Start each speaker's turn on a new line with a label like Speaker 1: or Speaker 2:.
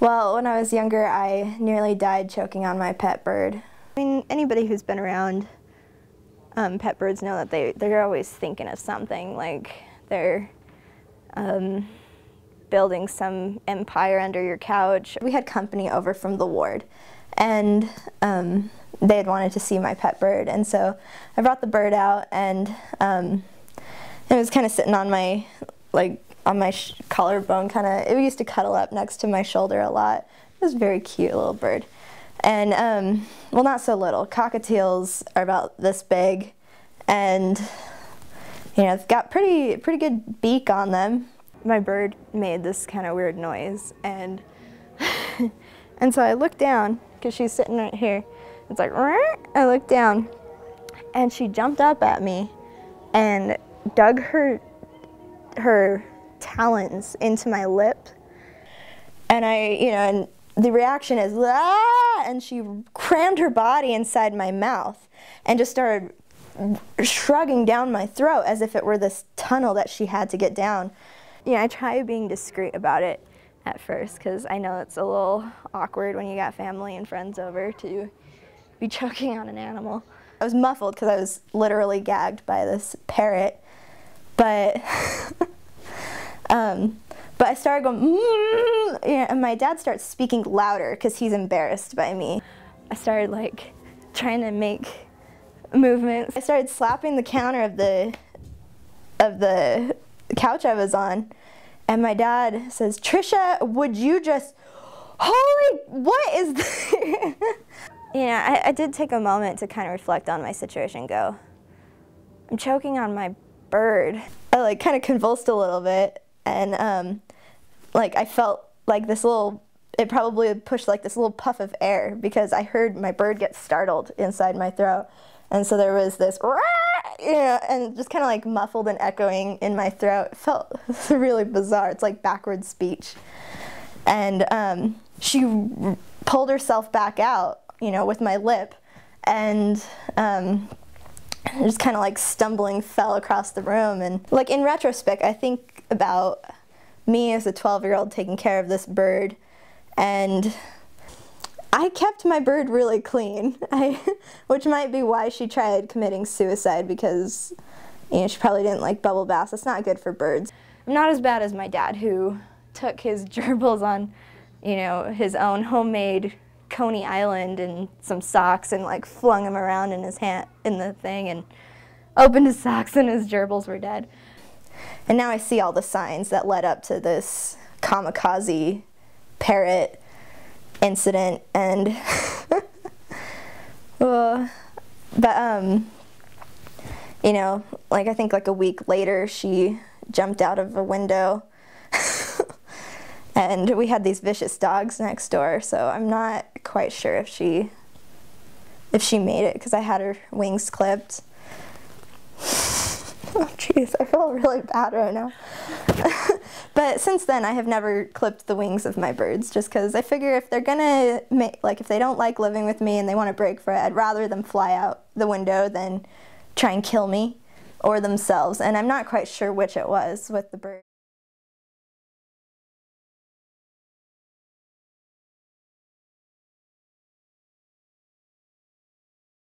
Speaker 1: Well, when I was younger, I nearly died choking on my pet bird.
Speaker 2: I mean, anybody who's been around pet birds know that they're always thinking of something, like they're building some empire under your couch.
Speaker 1: We had company over from the ward, and they had wanted to see my pet bird, and so I brought the bird out, and it was kind of sitting on my, on my collarbone, it used to cuddle up next to my shoulder a lot. It was a very cute little bird. And, well, not so little. Cockatiels are about this big, and, you know, it's got pretty good beak on them.
Speaker 2: My bird made this kind of weird noise, and and so I looked down, because she's sitting right here. It's like, I looked down, and she jumped up at me and dug her talons into my lip. And and the reaction is, ah! And she crammed her body inside my mouth and just started shrugging down my throat as if it were this tunnel that she had to get down. I try being discreet about it at first, because I know it's a little awkward when you got family and friends over to be choking on an animal.
Speaker 1: I was muffled because I was literally gagged by this parrot, but but I started going, and my dad starts speaking louder because he's embarrassed by me.
Speaker 2: I started trying to make movements.
Speaker 1: I started slapping the counter of the couch I was on, and my dad says, "Tricia, would you just, holy, what is this?"
Speaker 2: I did take a moment to kind of reflect on my situation and go, I'm choking on my bird.
Speaker 1: I kind of convulsed a little bit, and I felt like this little, it probably pushed this little puff of air, because I heard my bird get startled inside my throat. And so there was this, and just kind of muffled and echoing in my throat. It felt really bizarre. It's like backwards speech. And she pulled herself back out, with my lip, and just kind of stumbling fell across the room. And in retrospect, I think about me as a 12-year-old taking care of this bird, and I kept my bird really clean, which might be why she tried committing suicide, because she probably didn't like bubble baths. It's not good for birds.
Speaker 2: I'm not as bad as my dad, who took his gerbils on, his own homemade Coney Island and some socks and flung them around in his hand in the thing and opened his socks and his gerbils were dead.
Speaker 1: And now I see all the signs that led up to this Kamakaze parrot incident, and I think a week later she jumped out of a window and we had these vicious dogs next door, so I'm not quite sure if she made it, because I had her wings clipped. Oh jeez, I feel really bad right now. But since then, I have never clipped the wings of my birds, just because I figure if they're gonna if they don't like living with me and they want to break free, I'd rather them fly out the window than try and kill me or themselves. And I'm not quite sure which it was with the bird.